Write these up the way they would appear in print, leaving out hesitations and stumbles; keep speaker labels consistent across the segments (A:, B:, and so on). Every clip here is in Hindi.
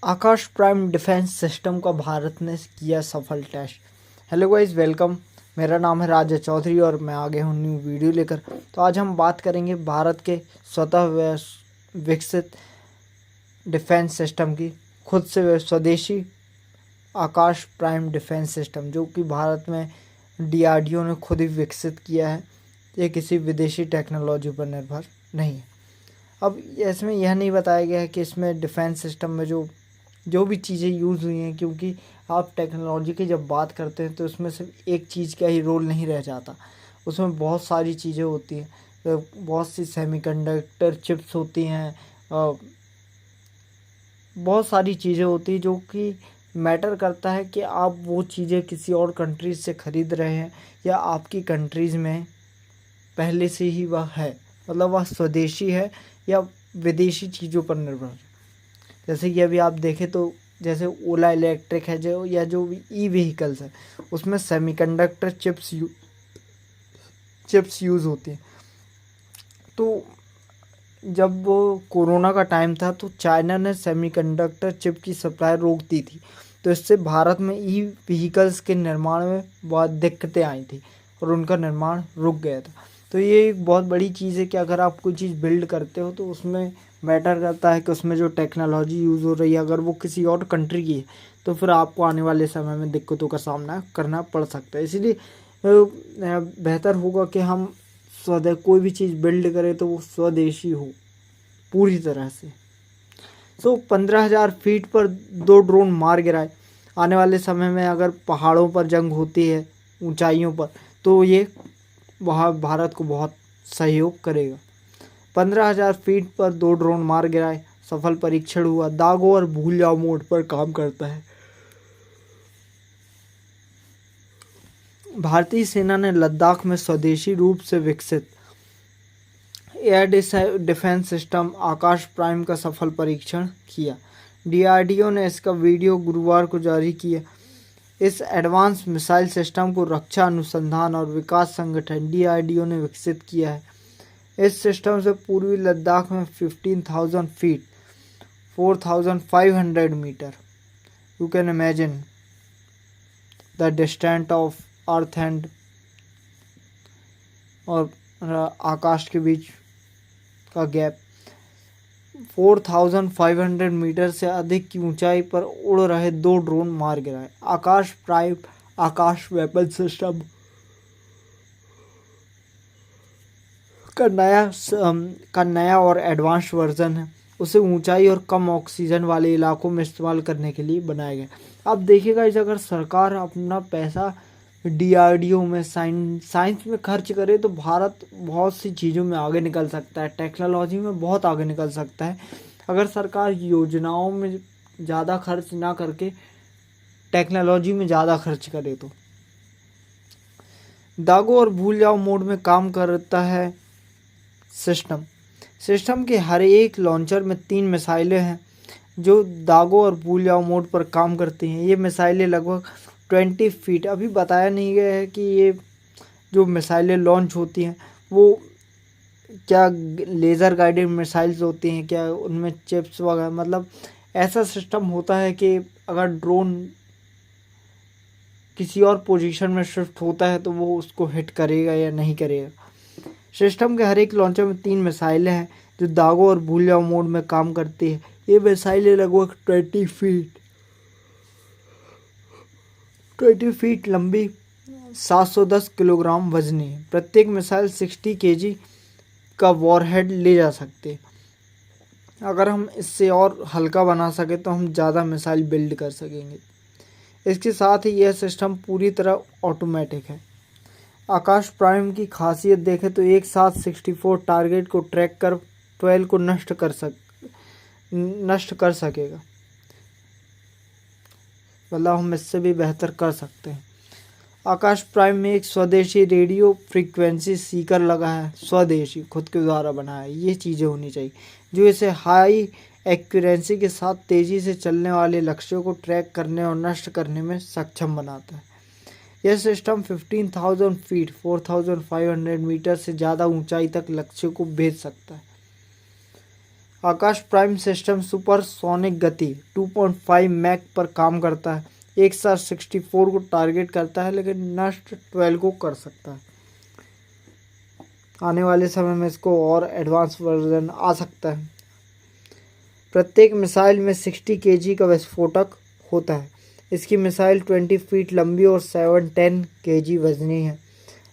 A: आकाश प्राइम डिफेंस सिस्टम का भारत ने किया सफल टेस्ट। Hello guys, welcome. मेरा नाम है राजा चौधरी और मैं आगे हूँ न्यू वीडियो लेकर। तो आज हम बात करेंगे भारत के स्वतः विकसित डिफेंस सिस्टम की, खुद से स्वदेशी आकाश प्राइम डिफेंस सिस्टम, जो कि भारत में डीआरडीओ ने खुद ही विकसित किया है। ये किसी विदेशी टेक्नोलॉजी पर निर्भर नहीं है। अब इसमें यह नहीं बताया गया है कि इसमें डिफेंस सिस्टम में जो भी चीज़ें यूज़ हुई हैं, क्योंकि आप टेक्नोलॉजी की जब बात करते हैं तो उसमें सिर्फ एक चीज़ का ही रोल नहीं रह जाता, उसमें बहुत सारी चीज़ें होती हैं। बहुत सी सेमीकंडक्टर चिप्स होती हैं, बहुत सारी चीज़ें होती हैं जो कि मैटर करता है कि आप वो चीज़ें किसी और कंट्रीज से ख़रीद रहे हैं या आपकी कंट्रीज़ में पहले से ही वह है, मतलब वह स्वदेशी है या विदेशी चीज़ों पर निर्भर है। जैसे कि अभी आप देखें तो जैसे ओला इलेक्ट्रिक है जो, या जो ई व्हीकल्स है, उसमें सेमीकंडक्टर चिप्स यूज़ होती हैं। तो जब वो कोरोना का टाइम था तो चाइना ने सेमीकंडक्टर चिप की सप्लाई रोक दी थी, तो इससे भारत में ई व्हीकल्स के निर्माण में बहुत दिक्कतें आई थी और उनका निर्माण रुक गया था। तो ये एक बहुत बड़ी चीज़ है कि अगर आप कोई चीज़ बिल्ड करते हो तो उसमें मैटर करता है कि उसमें जो टेक्नोलॉजी यूज़ हो रही है, अगर वो किसी और कंट्री की है तो फिर आपको आने वाले समय में दिक्कतों का सामना करना पड़ सकता है। इसीलिए बेहतर होगा कि हम कोई भी चीज़ बिल्ड करें तो वो स्वदेशी हो पूरी तरह से। 15,000 फीट पर 2 ड्रोन मार गिराए। आने वाले समय में अगर पहाड़ों पर जंग होती है, ऊंचाइयों पर, तो ये वहाँ भारत को बहुत सहयोग करेगा। 15,000 फीट पर 2 ड्रोन मार गिराए, सफल परीक्षण हुआ। दागो और भूल जाओ मोड पर काम करता है। भारतीय सेना ने लद्दाख में स्वदेशी रूप से विकसित एयर डिफेंस सिस्टम आकाश प्राइम का सफल परीक्षण किया। डीआरडीओ ने इसका वीडियो गुरुवार को जारी किया। इस एडवांस मिसाइल सिस्टम को रक्षा अनुसंधान और विकास संगठन डीआरडीओ ने विकसित किया है। इस सिस्टम से पूर्वी लद्दाख में 15,000 feet 4,500 metre, you can imagine the distance of earth and और आकाश के बीच का गैप, 4,500 मीटर से अधिक की ऊंचाई पर उड़ रहे 2 ड्रोन मार गिराए। आकाश प्राइम आकाश वेपन सिस्टम का नया और एडवांस वर्जन है। उसे ऊंचाई और कम ऑक्सीजन वाले इलाकों में इस्तेमाल करने के लिए बनाया गया। अब देखिएगा, इस अगर सरकार अपना पैसा डीआरडीओ में साइंस में खर्च करे तो भारत बहुत सी चीज़ों में आगे निकल सकता है, टेक्नोलॉजी में बहुत आगे निकल सकता है। अगर सरकार योजनाओं में ज़्यादा खर्च ना करके टेक्नोलॉजी में ज़्यादा खर्च करे तो। दागो और भूल जाओ मोड में काम करता है सिस्टम के हर एक लॉन्चर में 3 मिसाइलें हैं जो दागो और भूल जाओ मोड पर काम करती हैं। ये मिसाइलें लगभग 20 फीट, अभी बताया नहीं गया है कि ये जो मिसाइलें लॉन्च होती हैं वो क्या लेज़र गाइडेड मिसाइल्स होती हैं, क्या उनमें चिप्स वगैरह, मतलब ऐसा सिस्टम होता है कि अगर ड्रोन किसी और पोजीशन में शिफ्ट होता है तो वो उसको हिट करेगा या नहीं करेगा। सिस्टम के हर एक लॉन्चर में 3 मिसाइलें हैं जो दागो और भूल जाओ मोड में काम करती है। ये मिसाइलें लगभग 20 फीट लंबी, 710 किलोग्राम वजनी है। प्रत्येक मिसाइल 60 केजी का वॉरहेड ले जा सकते हैं। अगर हम इससे और हल्का बना सके तो हम ज़्यादा मिसाइल बिल्ड कर सकेंगे। इसके साथ ही यह सिस्टम पूरी तरह ऑटोमेटिक है। आकाश प्राइम की खासियत देखें तो एक साथ 64 टारगेट को ट्रैक कर 12 को नष्ट कर सकेगा, मतलब हम इससे भी बेहतर कर सकते हैं। आकाश प्राइम में एक स्वदेशी रेडियो फ्रीक्वेंसी सीकर लगा है, स्वदेशी खुद के द्वारा बनाया है। ये चीज़ें होनी चाहिए जो इसे हाई एक्यूरेंसी के साथ तेज़ी से चलने वाले लक्ष्यों को ट्रैक करने और नष्ट करने में सक्षम बनाता है। यह सिस्टम 15,000 फीट 4,500 मीटर से ज़्यादा ऊंचाई तक लक्ष्यों को भेज सकता है। आकाश प्राइम सिस्टम सुपरसोनिक गति 2.5 मैक पर काम करता है। एक साथ 64 को टारगेट करता है लेकिन नष्ट 12 को कर सकता है। आने वाले समय में इसको और एडवांस वर्जन आ सकता है। प्रत्येक मिसाइल में 60 kg का विस्फोटक होता है। इसकी मिसाइल 20 फीट लंबी और 710 kg वजनी है।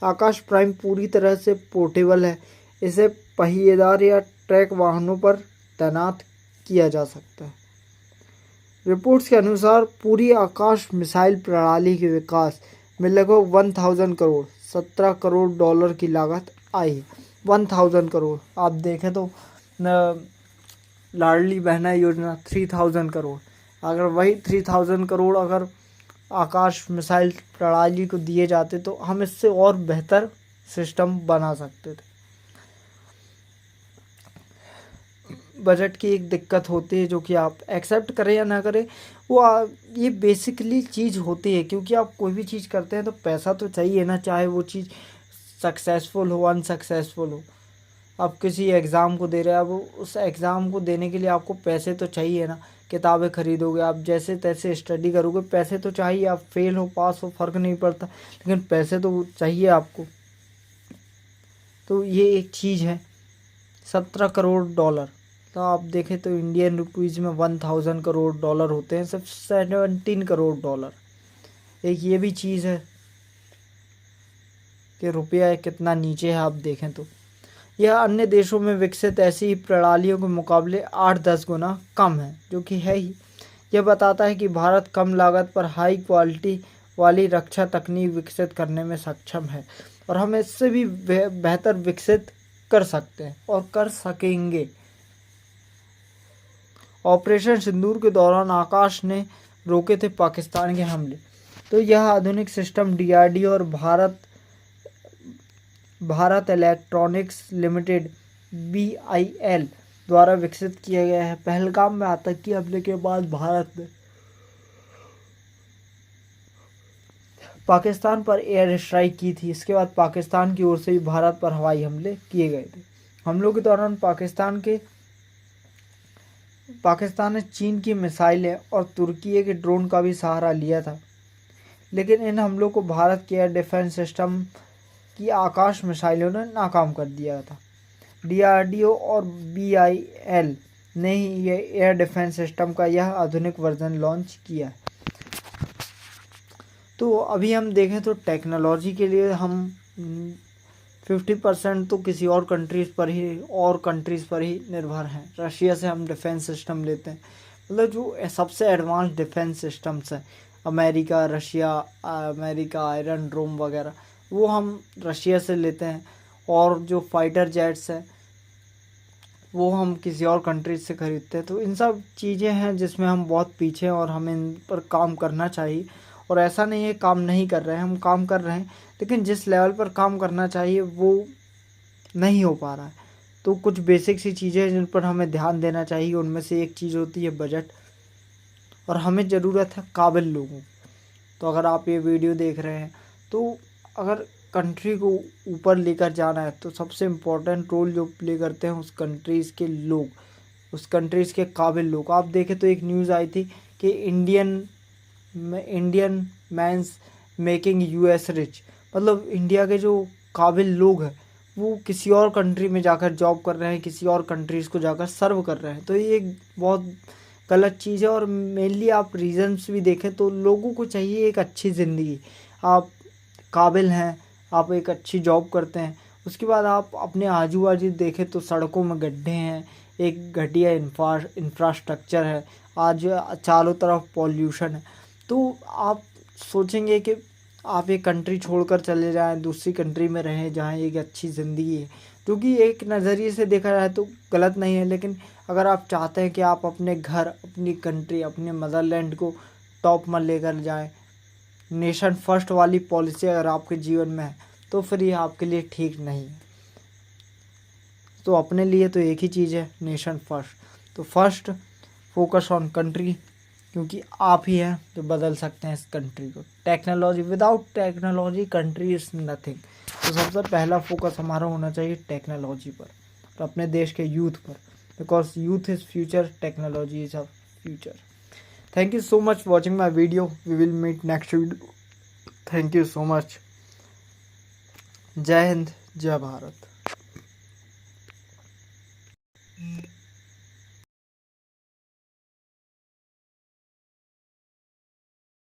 A: आकाश प्राइम पूरी तरह से पोर्टेबल है। इसे पहिएदार या ट्रैक वाहनों पर तैनात किया जा सकता है। रिपोर्ट्स के अनुसार पूरी आकाश मिसाइल प्रणाली के विकास में लगभग 1000 करोड़ 17 करोड़ डॉलर की लागत आई है। 1000 करोड़ आप देखें तो लाडली बहना योजना 3000 करोड़, अगर वही 3000 करोड़ अगर आकाश मिसाइल प्रणाली को दिए जाते तो हम इससे और बेहतर सिस्टम बना सकते थे। बजट की एक दिक्कत होती है जो कि आप एक्सेप्ट करें या ना करें, ये बेसिकली चीज़ होती है, क्योंकि आप कोई भी चीज़ करते हैं तो पैसा तो चाहिए ना, चाहे वो चीज़ सक्सेसफुल हो अनसक्सेसफुल हो। आप किसी एग्ज़ाम को दे रहे हैं, अब उस एग्ज़ाम को देने के लिए आपको पैसे तो चाहिए ना। किताबें खरीदोगे, आप जैसे तैसे स्टडी करोगे, पैसे तो चाहिए। आप फेल हो पास हो फ़र्क नहीं पड़ता, लेकिन पैसे तो चाहिए आपको। तो ये एक चीज़ है। 17 करोड़ डॉलर, तो आप देखें तो इंडियन रुपीज़ में 1000 करोड़ डॉलर होते हैं, सिर्फ 17 करोड़ डॉलर। एक ये भी चीज़ है कि रुपया कितना नीचे है। आप देखें तो यह अन्य देशों में विकसित ऐसी ही प्रणालियों के मुकाबले 8-10 गुना कम है, जो कि है ही। यह बताता है कि भारत कम लागत पर हाई क्वालिटी वाली रक्षा तकनीक विकसित करने में सक्षम है और हम इससे भी बेहतर विकसित कर सकते हैं और कर सकेंगे। ऑपरेशन सिंदूर के दौरान आकाश ने रोके थे पाकिस्तान के हमले। तो यह आधुनिक सिस्टम DRDO और भारत इलेक्ट्रॉनिक्स लिमिटेड BIL द्वारा विकसित किया गया है। पहलगाम में आतंकी हमले के बाद भारत ने पाकिस्तान पर एयर स्ट्राइक की थी। इसके बाद पाकिस्तान की ओर से भी भारत पर हवाई हमले किए गए थे। हमलों के दौरान पाकिस्तान ने चीन की मिसाइलें और तुर्की के ड्रोन का भी सहारा लिया था, लेकिन इन हमलों को भारत के एयर डिफेंस सिस्टम की आकाश मिसाइलों ने नाकाम कर दिया था। DRDO और BIL ने ही यह एयर डिफेंस सिस्टम का यह आधुनिक वर्जन लॉन्च किया है। तो अभी हम देखें तो टेक्नोलॉजी के लिए हम 50% तो किसी और कंट्रीज़ पर ही निर्भर हैं। रशिया से हम डिफेंस सिस्टम लेते हैं, मतलब जो सबसे एडवांस डिफेंस सिस्टम्स हैं, अमेरिका आयरन ड्रोम वगैरह, वो हम रशिया से लेते हैं। और जो फाइटर जेट्स हैं वो हम किसी और कंट्रीज से ख़रीदते हैं। तो इन सब चीज़ें हैं जिसमें हम बहुत पीछे हैं और हमें इन पर काम करना चाहिए। और ऐसा नहीं है काम नहीं कर रहे हैं, हम काम कर रहे हैं, लेकिन जिस लेवल पर काम करना चाहिए वो नहीं हो पा रहा है। तो कुछ बेसिक सी चीज़ें हैं जिन पर हमें ध्यान देना चाहिए। उनमें से एक चीज़ होती है बजट, और हमें ज़रूरत है काबिल लोगों। तो अगर आप ये वीडियो देख रहे हैं तो अगर कंट्री को ऊपर लेकर जाना है तो सबसे इम्पोर्टेंट रोल जो प्ले करते हैं उस कंट्रीज़ के लोग, उस कंट्रीज़ के काबिल लोग। आप देखें तो एक न्यूज़ आई थी कि इंडियन मैंस मेकिंग US रिच, मतलब इंडिया के जो काबिल लोग हैं वो किसी और कंट्री में जाकर जॉब कर रहे हैं, किसी और कंट्रीज़ को जाकर सर्व कर रहे हैं। तो ये एक बहुत गलत चीज़ है। और मेनली आप रीजंस भी देखें तो लोगों को चाहिए एक अच्छी ज़िंदगी। आप काबिल हैं, आप एक अच्छी जॉब करते हैं, उसके बाद आप अपने आजू बाजू देखें तो सड़कों में गड्ढे हैं, एक घटिया इंफ्रास्ट्रक्चर है, आज चारों तरफ पॉल्यूशन है। तो आप सोचेंगे कि आप एक कंट्री छोड़कर चले जाएं, दूसरी कंट्री में रहें जहां एक अच्छी ज़िंदगी है, जो कि एक नज़रिए से देखा जाए तो गलत नहीं है। लेकिन अगर आप चाहते हैं कि आप अपने घर, अपनी कंट्री, अपने मदरलैंड को टॉप में लेकर जाएं, नेशन फर्स्ट वाली पॉलिसी अगर आपके जीवन में है, तो फिर ये आपके लिए ठीक नहीं है। तो अपने लिए तो एक ही चीज़ है, नेशन फर्स्ट। तो फर्स्ट फोकस ऑन कंट्री, क्योंकि आप ही हैं जो बदल सकते हैं इस कंट्री को। Technology, without technology country is nothing. तो सबसे पहला फोकस हमारा होना चाहिए टेक्नोलॉजी पर और अपने देश के यूथ पर। because youth is future, technology is our future. Thank you so much for watching my video. We will meet next video. Thank you so much. जय हिंद, जय भारत.